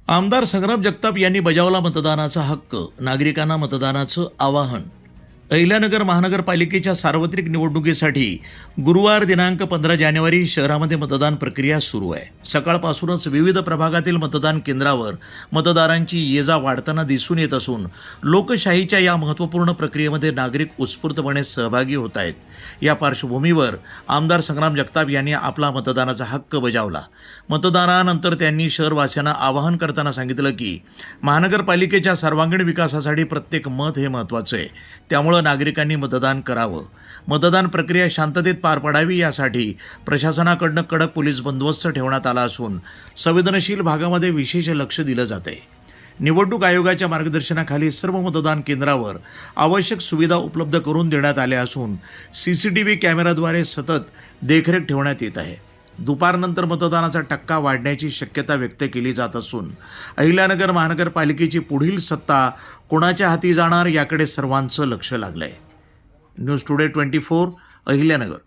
आमदार संग्राम जगताप यांनी बजावला मतदानाचा हक्क. नागरिकांना मतदानाचं आवाहन. अहिल्यानगर महानगरपालिकेच्या सार्वत्रिक निवडणुकीसाठी गुरुवार दिनांक 15 जानेवारी शहरामध्ये मतदान प्रक्रिया सुरू आहे. सकाळपासूनच विविध प्रभागातील मतदान केंद्रावर मतदारांची ये जा वाढताना दिसून येत असून लोकशाहीच्या या महत्त्वपूर्ण प्रक्रियेमध्ये नागरिक उत्स्फूर्तपणे सहभागी होत आहेत. या पार्श्वभूमीवर आमदार संग्राम जगताप यांनी आपला मतदानाचा हक्क बजावला. मतदानानंतर त्यांनी शहरवासियांना आवाहन करताना सांगितलं की महानगरपालिकेच्या सर्वांगीण विकासासाठी प्रत्येक मत हे महत्त्वाचं आहे. त्यामुळे नागरिकांनी मतदान करावं. मतदान प्रक्रिया शांततेत पार पडावी यासाठी प्रशासनाकडून कडक पोलीस बंदोबस्त ठेवण्यात आला असून संवेदनशील भागामध्ये विशेष लक्ष दिलं जात आहे. निवडणूक आयोगाच्या मार्गदर्शनाखाली सर्व मतदान केंद्रावर आवश्यक सुविधा उपलब्ध करून देण्यात आल्या असून CCTV कॅमेराद्वारे सतत देखरेख ठेवण्यात येत आहे. दुपारनंतर मतदानाचा टक्का वाढण्याची शक्यता व्यक्त केली जात असून अहिल्यानगर महानगरपालिकेची पुढील सत्ता कोणाच्या हाती जाणार याकडे सर्वांचं लक्ष लागलंय. News today 24 Ahilyanagar.